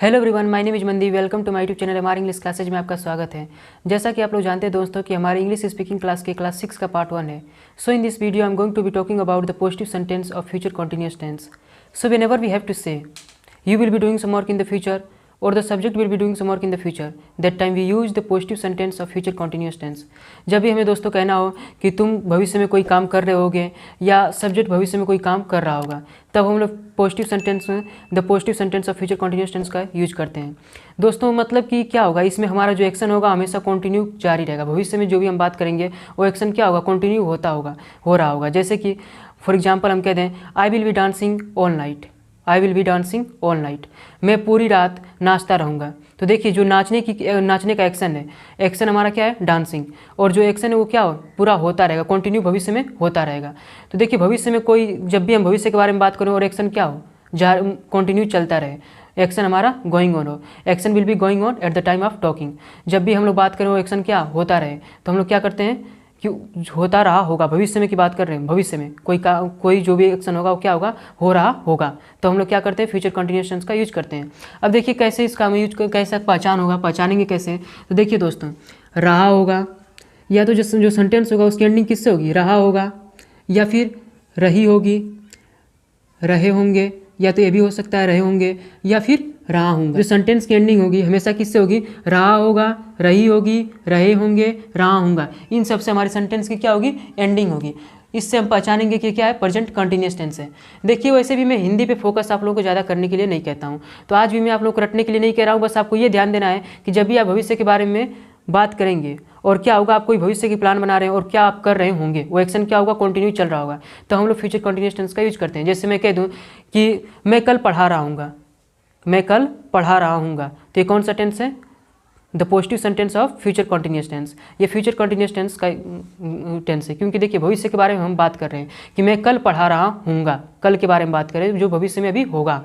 Hello everyone, my name is Mandeep. Welcome to my YouTube channel हमारे English classes में आपका स्वागत है। जैसा कि आप लोग जानते हैं दोस्तों कि हमारे इंग्लिश स्पीकिंग क्लास के क्लास 6 का पार्ट 1 है। So in this video I am going to be talking about the positive sentence of future continuous tense. So whenever we have to say you will be doing some work in the future or the subject will be doing some work in the future, that time we use the positive sentence of future continuous tense। जब भी हमें दोस्तों कहना हो कि तुम भविष्य में कोई काम कर रहे होगे या सब्जेक्ट भविष्य में कोई काम कर रहा होगा, तब हम लोग positive sentence the positive sentence of future continuous tense का यूज करते हैं। दोस्तों मतलब कि क्या होगा, इसमें हमारा जो एक्शन होगा हमेशा कंटिन्यू जारी रहेगा। भविष्य में जो भी हम बात करेंगे वो एक्शन क्या होगा, कंटिन्यू हो रहा होगा। जैसे कि फॉर एग्जाम्पल हम कह दें आई will B dancing all night, I will B dancing all night, मैं पूरी रात नाचता रहूँगा। तो देखिए जो नाचने का एक्शन है, एक्शन हमारा क्या है, डांसिंग, और जो एक्शन है वो क्या हो, पूरा होता रहेगा, कंटिन्यू भविष्य में होता रहेगा। तो देखिए भविष्य में कोई, जब भी हम भविष्य के बारे में बात करें और एक्शन क्या हो, कंटिन्यू चलता रहे, एक्शन हमारा गोइंग ऑन हो, action will be going on at the time of talking. जब भी हम लोग बात करें वो एक्शन क्या होता रहे, तो हम लोग क्या करते हैं कि होता रहा होगा, भविष्य में की बात कर रहे हैं, भविष्य में कोई जो भी एक्शन होगा वो क्या होगा, हो रहा होगा, तो हम लोग क्या करते हैं, फ्यूचर कंटिन्यूअस टेंस का यूज करते हैं। अब देखिए कैसे इसका हम यूज कैसे पहचान होगा, पहचानेंगे कैसे। तो देखिए दोस्तों, रहा होगा या तो जो सेंटेंस होगा उसकी एंडिंग किससे होगी, रहा होगा, या फिर रही होगी, रहे होंगे, या तो ये भी हो सकता है रहे होंगे, या फिर रहा होंगे। जो सेंटेंस की एंडिंग होगी हमेशा किससे होगी, रहा होगा, रही होगी, रहे होंगे, रहा होगा। इन सब से हमारी सेंटेंस की क्या होगी, एंडिंग होगी। इससे हम पहचानेंगे कि क्या है, प्रेजेंट कंटिन्यूअस टेंस है। देखिए वैसे भी मैं हिंदी पे फोकस आप लोगों को ज़्यादा करने के लिए नहीं कहता हूँ, तो आज भी मैं आप लोग को रटने के लिए नहीं कह रहा हूँ। बस आपको ये ध्यान देना है कि जब भी आप भविष्य के बारे में बात करेंगे और क्या होगा, आप कोई भविष्य की प्लान बना रहे हैं और क्या आप कर रहे होंगे, वो एक्शन क्या होगा, कंटिन्यू चल रहा होगा, तो हम लोग फ्यूचर कंटिन्यूअस टेंस का यूज करते हैं। जैसे मैं कह दूँ कि मैं कल पढ़ा रहा हूँगा, मैं कल पढ़ा रहा हूँगा, तो ये कौन सा टेंस है, the positive sentence of future continuous tense. ये फ्यूचर कंटिन्यूअस टेंस का टेंस है, क्योंकि देखिए भविष्य के बारे में हम बात कर रहे हैं कि मैं कल पढ़ा रहा हूँगा, कल के बारे में बात करें जो भविष्य में अभी होगा।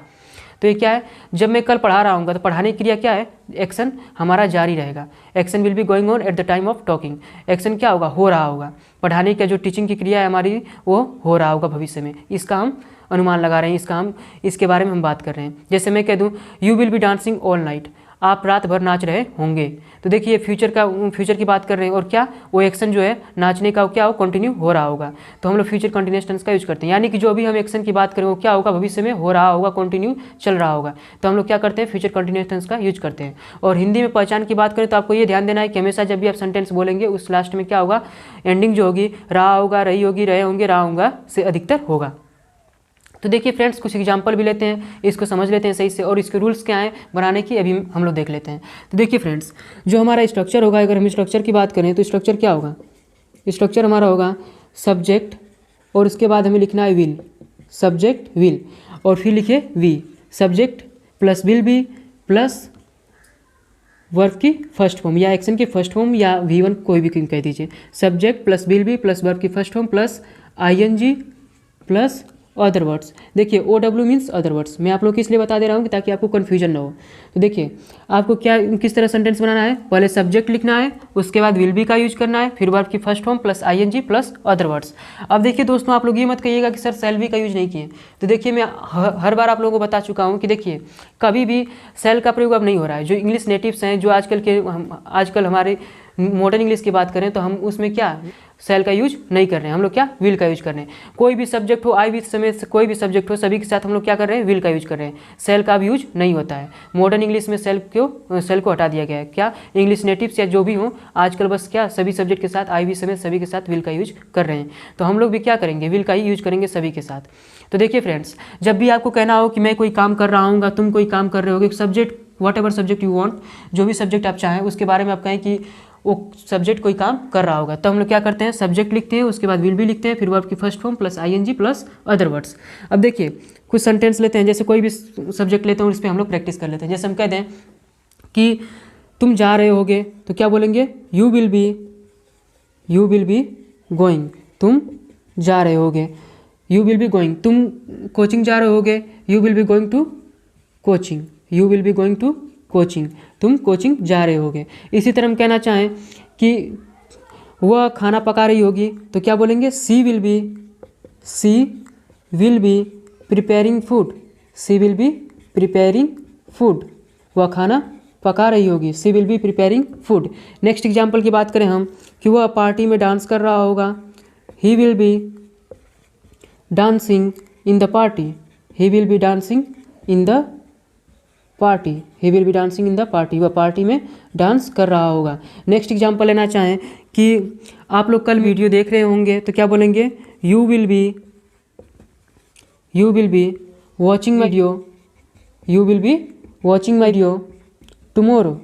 तो ये क्या है, जब मैं कल पढ़ा रहा हूँगा तो पढ़ाने की क्रिया क्या है, एक्शन हमारा जारी रहेगा, action will be going on at the time of talking. Action क्या होगा, हो रहा होगा, पढ़ाने का जो टीचिंग की क्रिया है हमारी वो हो रहा होगा भविष्य में, इसका हम अनुमान लगा रहे हैं, इसके बारे में हम बात कर रहे हैं। जैसे मैं कह दूँ you will B dancing all night, आप रात भर नाच रहे होंगे, तो देखिए फ्यूचर की बात कर रहे हैं, और क्या वो एक्शन जो है नाचने का क्या हो, कंटिन्यू हो रहा होगा, तो हम लोग फ्यूचर कंटिन्यूअस टेंस का यूज करते हैं। यानी कि जो भी हम एक्शन की बात करें वो क्या होगा, भविष्य में हो रहा होगा, कंटिन्यू चल रहा होगा, तो हम लोग क्या करते हैं, फ्यूचर कंटिन्यूअस टेंस का यूज करते हैं। और हिंदी में पहचान की बात करें तो आपको ये ध्यान देना है कि हमेशा जब भी आप सेंटेंस बोलेंगे उस लास्ट में क्या होगा, एंडिंग जो होगी रहा होगा, रही होगी, रहे होंगे, रहा होगा से अधिकतर होगा। तो देखिए फ्रेंड्स, कुछ एग्जांपल भी लेते हैं, इसको समझ लेते हैं सही से, और इसके रूल्स क्या हैं बनाने की अभी हम लोग देख लेते हैं। तो देखिए फ्रेंड्स, जो हमारा स्ट्रक्चर होगा, अगर हम स्ट्रक्चर की बात करें तो स्ट्रक्चर क्या होगा, स्ट्रक्चर हमारा होगा सब्जेक्ट, और उसके बाद हमें लिखना है विल, सब्जेक्ट विल, और फिर लिखे we, subject plus will be plus verb की फर्स्ट फॉर्म या एक्शन की फर्स्ट फॉर्म या V1 कोई भी कह दीजिए, subject plus will be plus verb की first form plus ING plus other words. देखिए OW मीन्स अदर वर्ड्स, मैं आप लोग को इसलिए बता दे रहा हूँ कि ताकि आपको कन्फ्यूजन ना हो। तो देखिए आपको किस तरह सेंटेंस बनाना है, पहले सब्जेक्ट लिखना है, उसके बाद विल बी का यूज करना है, फिर वर्ब की first form plus ING plus other words. अब देखिए दोस्तों, आप लोग ये मत कहिएगा कि सर सेल भी का यूज नहीं किए। तो देखिए मैं हर बार आप लोगों को बता चुका हूँ कि देखिए कभी भी सेल का प्रयोग अब नहीं हो रहा है। जो इंग्लिश नेटिव्स हैं, जो आजकल हमारे मॉडर्न इंग्लिश की बात करें तो हम उसमें क्या सेल का यूज नहीं कर रहे हैं, हम लोग क्या विल का यूज कर रहे हैं। कोई भी सब्जेक्ट हो, आई विथ समेत कोई भी सब्जेक्ट हो, सभी के साथ हम लोग क्या कर रहे हैं, विल का यूज कर रहे हैं, सेल का भी यूज नहीं होता है। मॉडर्न इंग्लिश में सेल को हटा दिया गया है। क्या इंग्लिश नेटिव्स या जो भी हो आजकल बस क्या सभी सब्जेक्ट के साथ आई विथ समेत सभी के साथ विल का यूज कर रहे हैं, तो हम लोग भी क्या करेंगे, विल का ही यूज करेंगे सभी के साथ। तो देखिए फ्रेंड्स, जब भी आपको कहना हो कि मैं कोई काम कर रहा हूँ, तुम कोई काम कर रहे होगे, subject what ever subject you want, जो भी सब्जेक्ट आप चाहें उसके बारे में आप कहें कि वो सब्जेक्ट कोई काम कर रहा होगा, तो हम लोग क्या करते हैं, सब्जेक्ट लिखते हैं, उसके बाद विल भी लिखते हैं, फिर वर्ब की first form plus ING plus other words. अब देखिए कुछ सेंटेंस लेते हैं, जैसे कोई भी सब्जेक्ट लेते हैं उस पर हम लोग प्रैक्टिस कर लेते हैं। जैसे हम कहते हैं कि तुम जा रहे होगे, तो क्या बोलेंगे, यू विल बी गोइंग, तुम जा रहे होगे, यू विल बी गोइंग, तुम कोचिंग जा रहे होगे, you will be going to coaching, you will be going to coaching, तुम कोचिंग जा रहे होगे। इसी तरह हम कहना चाहें कि वह खाना पका रही होगी, तो क्या बोलेंगे, she will be preparing food, she will be preparing food, वह खाना पका रही होगी। She will be preparing food. Next example की बात करें हम कि वह पार्टी में डांस कर रहा होगा। He will be dancing in the party. He will be dancing in the party. He will be dancing in the party. वह पार्टी में डांस कर रहा होगा। नेक्स्ट एग्जाम्पल लेना चाहें कि आप लोग कल वीडियो देख रहे होंगे तो क्या बोलेंगे, you will be watching my video. You will be watching my video tomorrow.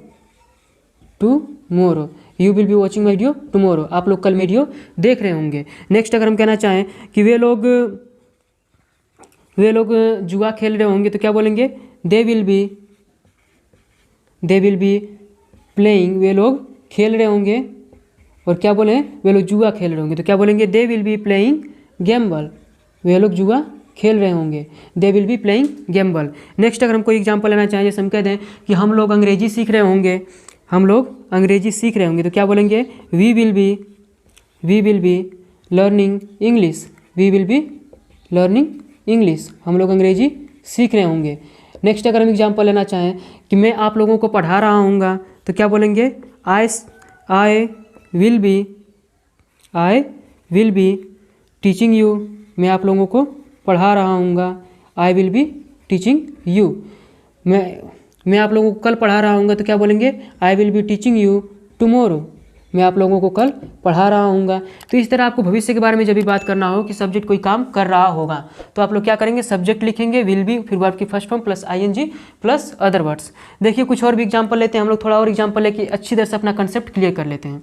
You will be watching my video tomorrow. आप लोग कल वीडियो देख रहे होंगे। नेक्स्ट अगर हम कहना चाहें कि वे लोग जुआ खेल रहे होंगे तो क्या बोलेंगे, दे विल बी प्लेइंग। वे लोग खेल रहे होंगे और क्या बोले, वे लोग जुआ खेल रहे होंगे तो क्या बोलेंगे, they will be playing gamble. वे लोग जुआ खेल रहे होंगे। They will be playing gamble. Next अगर हम कोई एग्जांपल लेना चाहें, जैसे हम कह दें कि हम लोग अंग्रेजी सीख रहे होंगे, तो क्या बोलेंगे, we will be learning English. We will be learning English. हम लोग अंग्रेजी सीख रहे होंगे। नेक्स्ट अगर हम एग्जांपल लेना चाहें कि मैं आप लोगों को पढ़ा रहा हूँगा तो क्या बोलेंगे, I will be teaching you. मैं आप लोगों को पढ़ा रहा हूँगा। I will be teaching you. मैं आप लोगों को कल पढ़ा रहा हूँगा तो क्या बोलेंगे, I will be teaching you tomorrow. मैं आप लोगों को कल पढ़ा रहा हूँगा। तो इस तरह आपको भविष्य के बारे में जब भी बात करना हो कि सब्जेक्ट कोई काम कर रहा होगा तो आप लोग क्या करेंगे, सब्जेक्ट लिखेंगे, विल बी, फिर वर्ब की first form plus ING plus other words. देखिए कुछ और भी एग्जाम्पल लेते हैं हम लोग, थोड़ा और एग्जाम्पल लेके अच्छी तरह से अपना कंसेप्ट क्लियर कर लेते हैं।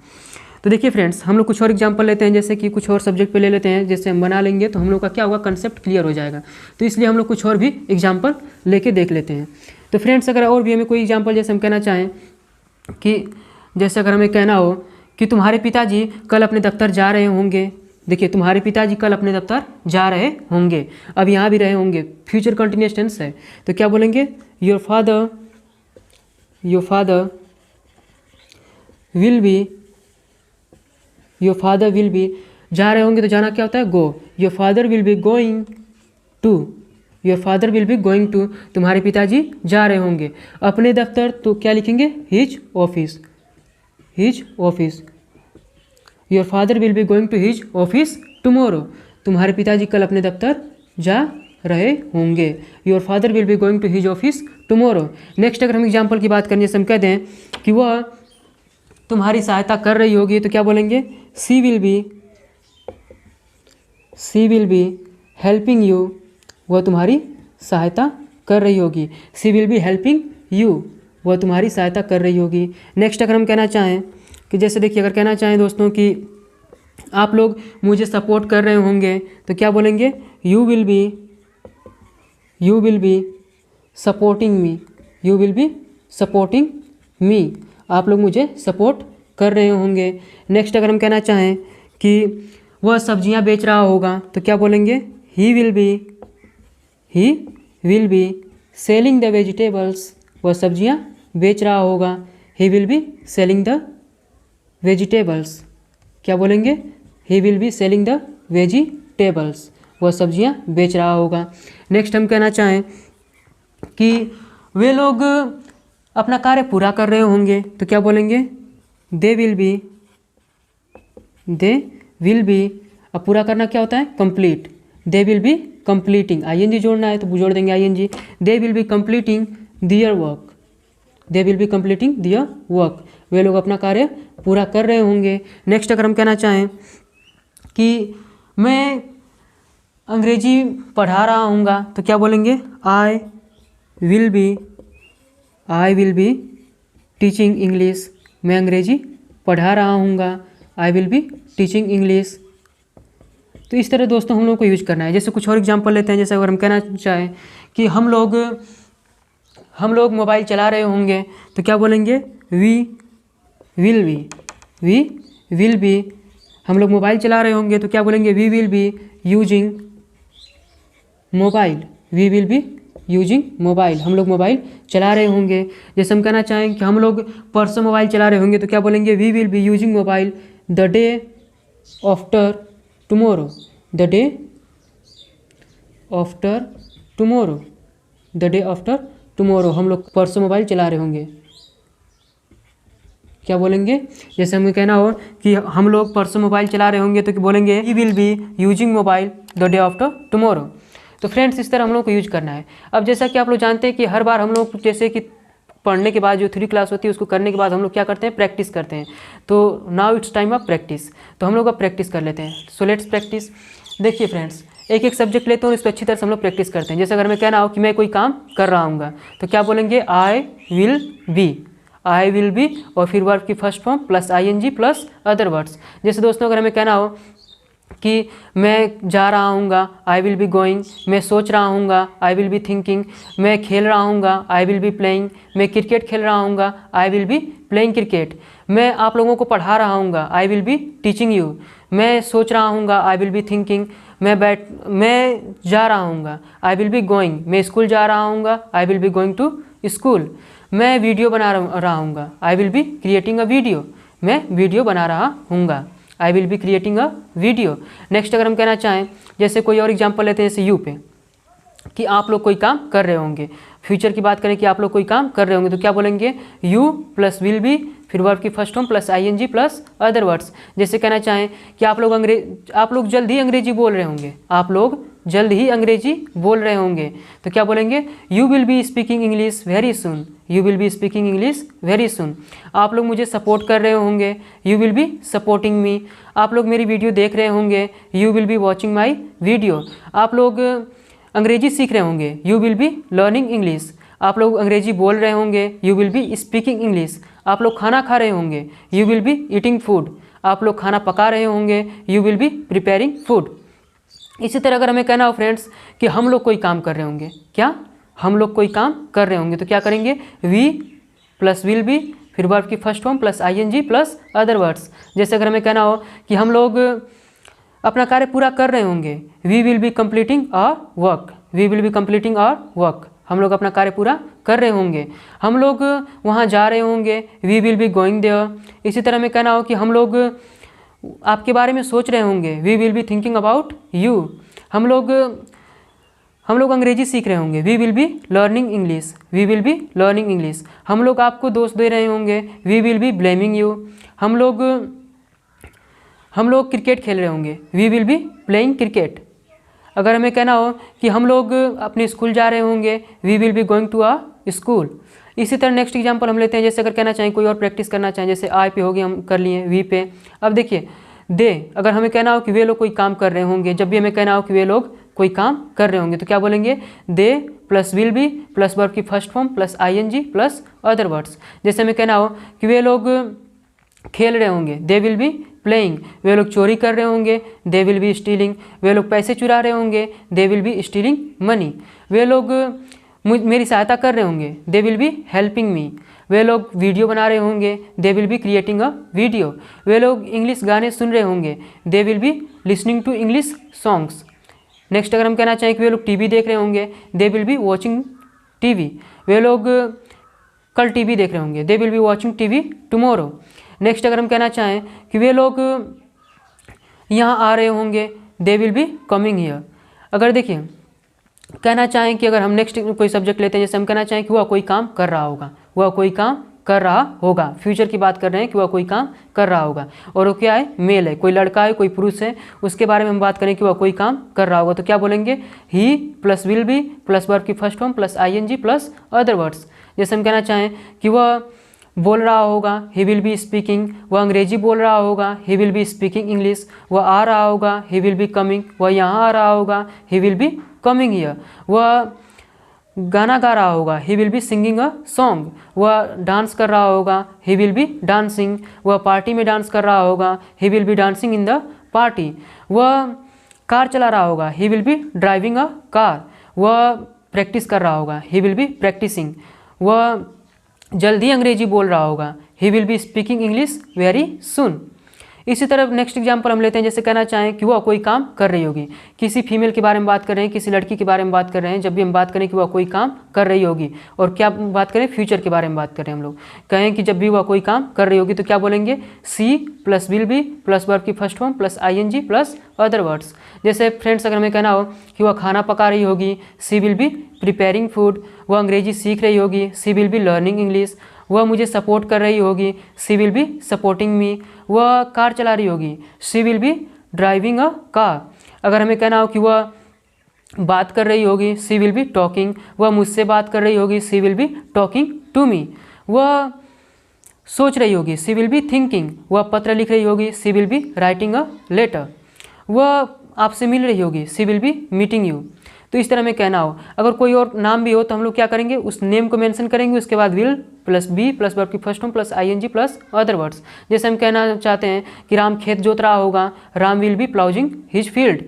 तो देखिए फ्रेंड्स, हम लोग कुछ और एग्जांपल लेते हैं, जैसे कि कुछ और सब्जेक्ट पे ले लेते हैं, जैसे हम बना लेंगे तो हम लोग का क्या होगा, कंसेप्ट क्लियर हो जाएगा। तो इसलिए हम लोग कुछ और भी एग्जांपल लेके देख लेते हैं। तो फ्रेंड्स, अगर और भी हमें कोई एग्जांपल जैसे हम कहना चाहें कि जैसे अगर हमें कहना हो कि तुम्हारे पिताजी कल अपने दफ्तर जा रहे होंगे। देखिए, तुम्हारे पिताजी कल अपने दफ्तर जा रहे होंगे। अब यहाँ भी रहे होंगे, फ्यूचर कंटिन्यूअस टेंस है तो क्या बोलेंगे, योर फादर विल बी। जा रहे होंगे तो जाना क्या होता है, go. Your father will be going to. तुम्हारे पिताजी जा रहे होंगे अपने दफ्तर, तो क्या लिखेंगे, his office. Your father will be going to his office tomorrow. तुम्हारे पिताजी कल अपने दफ्तर जा रहे होंगे। Your father will be going to his office tomorrow. Next अगर हम एग्जाम्पल की बात करें, जैसे हम कह दें कि वह तुम्हारी सहायता कर रही होगी तो क्या बोलेंगे, she will be helping you. वह तुम्हारी सहायता कर रही होगी। She will be helping you. वह तुम्हारी सहायता कर रही होगी। नेक्स्ट अगर हम कहना चाहें कि जैसे देखिए, अगर कहना चाहें दोस्तों कि आप लोग मुझे सपोर्ट कर रहे होंगे तो क्या बोलेंगे, you will be supporting me. You will be supporting me. आप लोग मुझे सपोर्ट कर रहे होंगे। नेक्स्ट अगर हम कहना चाहें कि वह सब्जियां बेच रहा होगा तो क्या बोलेंगे, he will be selling the vegetables. वह सब्जियां बेच रहा होगा। He will be selling the vegetables. क्या बोलेंगे, he will be selling the vegetables. वह सब्जियां बेच रहा होगा। नेक्स्ट हम कहना चाहें कि वे लोग अपना कार्य पूरा कर रहे होंगे तो क्या बोलेंगे, दे विल बी। अब पूरा करना क्या होता है, complete. They will be completing, ING जोड़ना है तो जोड़ देंगे ING. They will be completing their work. They will be completing their work. वे लोग अपना कार्य पूरा कर रहे होंगे। नेक्स्ट अगर हम कहना चाहें कि मैं अंग्रेजी पढ़ा रहा हूँगा तो क्या बोलेंगे, I will be teaching English. मैं अंग्रेजी पढ़ा रहा हूँगा। I will be teaching English. तो इस तरह दोस्तों हम लोग को यूज करना है। जैसे कुछ और एग्जांपल लेते हैं, जैसे अगर हम कहना चाहें कि हम लोग मोबाइल चला रहे होंगे तो क्या बोलेंगे, वी विल बी। हम लोग मोबाइल चला रहे होंगे तो क्या बोलेंगे, we will be using mobile. We will be using mobile. हम लोग मोबाइल चला रहे होंगे। जैसे हम कहना चाहें कि हम लोग परसों मोबाइल चला रहे होंगे तो क्या बोलेंगे, we will be using mobile the day after tomorrow. The day after tomorrow, हम लोग परसों मोबाइल चला रहे होंगे। क्या बोलेंगे, जैसे हमें कहना हो कि हम लोग परसों मोबाइल चला रहे होंगे तो बोलेंगे we will be using mobile the day after tomorrow. तो फ्रेंड्स इस तरह हम लोग को यूज करना है। अब जैसा कि आप लोग जानते हैं कि हर बार हम लोग जैसे कि पढ़ने के बाद जो 3 क्लास होती है उसको करने के बाद हम लोग क्या करते हैं, प्रैक्टिस करते हैं। तो now it's time of practice, तो हम लोग अब प्रैक्टिस कर लेते हैं। So let's practice. देखिए फ्रेंड्स, एक एक सब्जेक्ट लेते हैं और इस पर अच्छी तरह से हम लोग प्रैक्टिस करते हैं। जैसे अगर मैं कहना हो कि मैं कोई काम कर रहा हूँ तो क्या बोलेंगे, आई विल बी और फिर वर्ब की first form plus ING plus other words. जैसे दोस्तों अगर हमें कहना हो कि मैं जा रहा हूँगा, आई विल बी गोइंग, मैं सोच रहा हूँगा, आई विल बी थिंकिंग, मैं खेल रहा हूँगा, आई विल बी प्लेइंग, मैं क्रिकेट खेल रहा हूँगा, I will be playing cricket, मैं आप लोगों को पढ़ा रहा हूँगा, I will be teaching you, मैं सोच रहा हूँगा, आई विल बी थिंकिंग, मैं जा रहा हूँगा, आई विल बी गोइंग, मैं स्कूल जा रहा हूँगा, I will be going to school, मैं वीडियो बना रहा हूँगा, I will be creating a video, मैं वीडियो बना रहा हूँगा, I will be creating a video. Next अगर हम कहना चाहें, जैसे कोई और एग्जांपल लेते हैं जैसे यू पे, कि आप लोग कोई काम कर रहे होंगे, फ्यूचर की बात करें कि आप लोग कोई काम कर रहे होंगे तो क्या बोलेंगे, यू प्लस विल बी फिर वर्ब की first form plus ING plus other words. जैसे कहना चाहें कि आप लोग जल्द ही अंग्रेजी बोल रहे होंगे, आप लोग जल्द ही अंग्रेजी बोल रहे होंगे तो क्या बोलेंगे, you will be speaking English very soon, you will be speaking English very soon. आप लोग मुझे सपोर्ट कर रहे होंगे, you will be supporting me. आप लोग मेरी वीडियो देख रहे होंगे, you will be watching my video. आप लोग अंग्रेजी सीख रहे होंगे, you will be learning English. आप लोग अंग्रेजी बोल रहे होंगे, you will be speaking English. आप लोग खाना खा रहे होंगे, you will be eating food. आप लोग खाना पका रहे होंगे, you will be preparing food. इसी तरह अगर हमें कहना हो फ्रेंड्स कि हम लोग कोई काम कर रहे होंगे, क्या हम लोग कोई काम कर रहे होंगे तो क्या करेंगे, वी प्लस विल बी फिर वर्ब की first form plus ING plus other words. जैसे अगर हमें कहना हो कि हम लोग अपना कार्य पूरा कर रहे होंगे, we will be completing our work, we will be completing our work. हम लोग अपना कार्य पूरा कर रहे होंगे, हम लोग वहाँ जा रहे होंगे, we will be going there. इसी तरह हमें कहना हो कि हम लोग आपके बारे में सोच रहे होंगे, we will be thinking about you. हम लोग अंग्रेजी सीख रहे होंगे, we will be learning English, we will be learning English. हम लोग आपको दोष दे रहे होंगे, we will be blaming you. हम लोग क्रिकेट खेल रहे होंगे, we will be playing cricket. अगर हमें कहना हो कि हम लोग अपने स्कूल जा रहे होंगे, we will be going to a school. इसी तरह नेक्स्ट एग्जांपल हम लेते हैं, जैसे अगर कहना चाहें कोई और प्रैक्टिस करना चाहें, जैसे आई पे हो गई हम कर लिए, वी पे। अब देखिए दे, अगर हमें कहना हो कि वे लोग कोई काम कर रहे होंगे, जब भी हमें कहना हो कि वे लोग कोई काम कर रहे होंगे तो क्या बोलेंगे, they plus will be plus verb की first form plus ING plus other words. जैसे हमें कहना हो कि वे लोग खेल रहे होंगे, दे विल बी प्लेइंग। वे लोग चोरी कर रहे होंगे, दे विल बी स्टीलिंग। वे लोग पैसे चुरा रहे होंगे, they will be stealing money. वे लोग मेरी सहायता कर रहे होंगे, they will be helping me. वे लोग वीडियो बना रहे होंगे, they will be creating a video. वे लोग इंग्लिश गाने सुन रहे होंगे, they will be listening to English songs. Next अगर हम कहना चाहें कि वे लोग टीवी देख रहे होंगे, they will be watching TV. वे लोग कल टीवी देख रहे होंगे, they will be watching TV tomorrow. Next अगर हम कहना चाहें कि वे लोग यहाँ आ रहे होंगे, they will be coming here. अगर देखिए कहना चाहें कि अगर हम नेक्स्ट कोई सब्जेक्ट लेते हैं, जैसे हम कहना चाहें कि वह कोई काम कर रहा होगा, वह कोई काम कर रहा होगा, फ्यूचर की बात कर रहे हैं कि वह कोई काम कर रहा होगा, और वो क्या है, मेल है, कोई लड़का है, कोई पुरुष है, उसके बारे में हम बात करें कि वह कोई काम कर रहा होगा तो क्या बोलेंगे, he plus will be plus verb की first form plus ING plus other words. जैसे हम कहना चाहें कि वह बोल रहा होगा, ही विल बी स्पीकिंग। वह अंग्रेजी बोल रहा होगा, he will be speaking English. वह आ रहा होगा, ही विल बी कमिंग। वह यहाँ आ रहा होगा, he will be coming here. वह गाना गा रहा होगा, he will be singing a song. वह डांस कर रहा होगा, ही विल बी डांसिंग। वह पार्टी में डांस कर रहा होगा, he will be dancing in the party. वह कार चला रहा होगा, he will be driving a car. वह प्रैक्टिस कर रहा होगा, ही विल बी प्रैक्टिसिंग। वह जल्दी अंग्रेजी बोल रहा होगा, he will be speaking English very soon. इसी तरह नेक्स्ट एग्जांपल हम लेते हैं, जैसे कहना चाहें कि वह कोई काम कर रही होगी, किसी फीमेल के बारे में बात कर रहे हैं, किसी लड़की के बारे में बात कर रहे हैं। जब भी हम बात करें कि वह कोई काम कर रही होगी, और क्या बात करें, फ्यूचर के बारे में बात करें, हम लोग कहें कि जब भी वह कोई काम कर रही होगी तो क्या बोलेंगे, she plus will be plus verb की first form plus ING plus other words. जैसे फ्रेंड्स अगर हमें कहना हो कि वह खाना पका रही होगी, सी विल बी प्रिपेयरिंग फूड, वह अंग्रेजी सीख रही होगी, she will be learning English. वह मुझे सपोर्ट कर रही होगी, she will be supporting me. वह कार चला रही होगी, she will B driving a car. अगर हमें कहना हो कि वह बात कर रही होगी, शी विल बी टॉकिंग। वह मुझसे बात कर रही होगी, she will be talking to me. वह सोच रही होगी, शी विल बी थिंकिंग। वह पत्र लिख रही होगी, she will be writing a letter. वह आपसे मिल रही होगी, she will be meeting you. तो इस तरह में कहना हो। अगर कोई और नाम भी हो तो हम लोग क्या करेंगे, उस नेम को मेंशन करेंगे, उसके बाद will plus be plus verb की first form plus ING plus other words. जैसे हम कहना चाहते हैं कि राम खेत जोत रहा होगा, Ram will be ploughing his field.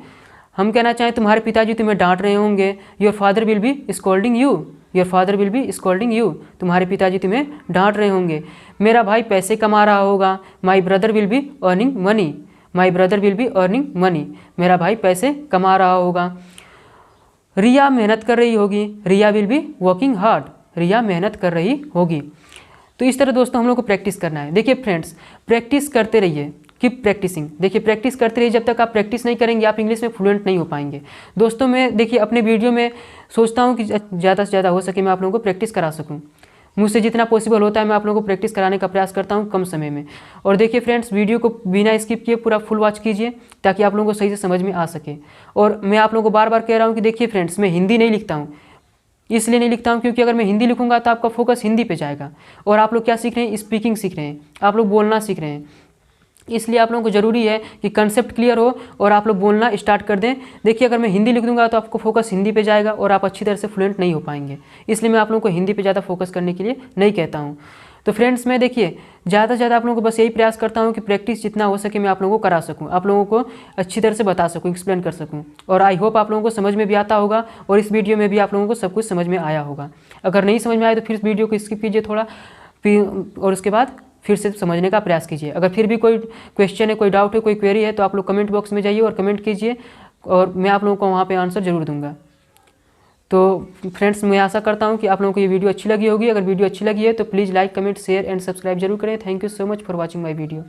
हम कहना चाहें तुम्हारे पिताजी तुम्हें डांट रहे होंगे, your father will be scolding you. Your father will be scolding you, तुम्हारे पिताजी तुम्हें डांट रहे होंगे। मेरा भाई पैसे कमा रहा होगा, my brother will be earning money. My brother will be earning money, मेरा भाई पैसे कमा रहा होगा। रिया मेहनत कर रही होगी, रिया विल बी वर्किंग हार्ड। रिया मेहनत कर रही होगी। तो इस तरह दोस्तों हम लोग को प्रैक्टिस करना है। देखिए फ्रेंड्स, प्रैक्टिस करते रहिए, कीप प्रैक्टिसिंग। देखिए प्रैक्टिस करते रहिए, जब तक आप प्रैक्टिस नहीं करेंगे आप इंग्लिश में फ्लुएंट नहीं हो पाएंगे। दोस्तों मैं देखिए अपने वीडियो में सोचता हूँ कि ज़्यादा से ज़्यादा हो सके मैं आप लोगों को प्रैक्टिस करा सकूँ। मुझसे जितना पॉसिबल होता है मैं आप लोगों को प्रैक्टिस कराने का प्रयास करता हूँ कम समय में। और देखिए फ्रेंड्स, वीडियो को बिना स्किप किए पूरा फुल वॉच कीजिए ताकि आप लोगों को सही से समझ में आ सके। और मैं आप लोगों को बार बार कह रहा हूँ कि देखिए फ्रेंड्स, मैं हिंदी नहीं लिखता हूँ, इसलिए नहीं लिखता हूँ क्योंकि अगर मैं हिंदी लिखूंगा तो आपका फोकस हिंदी पे जाएगा। और आप लोग क्या सीख रहे हैं, स्पीकिंग सीख रहे हैं, आप लोग बोलना सीख रहे हैं। इसलिए आप लोगों को ज़रूरी है कि कंसेप्ट क्लियर हो और आप लोग बोलना स्टार्ट कर दें। देखिए अगर मैं हिंदी लिख दूंगा तो आपको फोकस हिंदी पे जाएगा और आप अच्छी तरह से फ्लुएंट नहीं हो पाएंगे। इसलिए मैं आप लोगों को हिंदी पे ज़्यादा फोकस करने के लिए नहीं कहता हूँ। तो फ्रेंड्स मैं देखिए ज़्यादा से ज़्यादा आप लोगों को बस यही प्रयास करता हूँ कि प्रैक्टिस जितना हो सके मैं आप लोगों को करा सकूँ, आप लोगों को अच्छी तरह से बता सकूँ, एक्सप्लेन कर सकूँ। और आई होप आप लोगों को समझ में भी आता होगा और इस वीडियो में भी आप लोगों को सब कुछ समझ में आया होगा। अगर नहीं समझ में आए तो फिर इस वीडियो को स्किप कीजिए थोड़ा, और उसके बाद फिर से समझने का प्रयास कीजिए। अगर फिर भी कोई क्वेश्चन है, कोई डाउट है, कोई क्वेरी है तो आप लोग कमेंट बॉक्स में जाइए और कमेंट कीजिए और मैं आप लोगों को वहाँ पे आंसर ज़रूर दूंगा। तो फ्रेंड्स मैं आशा करता हूँ कि आप लोगों को ये वीडियो अच्छी लगी होगी। अगर वीडियो अच्छी लगी है तो please like, comment, share and subscribe जरूर करें। Thank you so much for watching my video.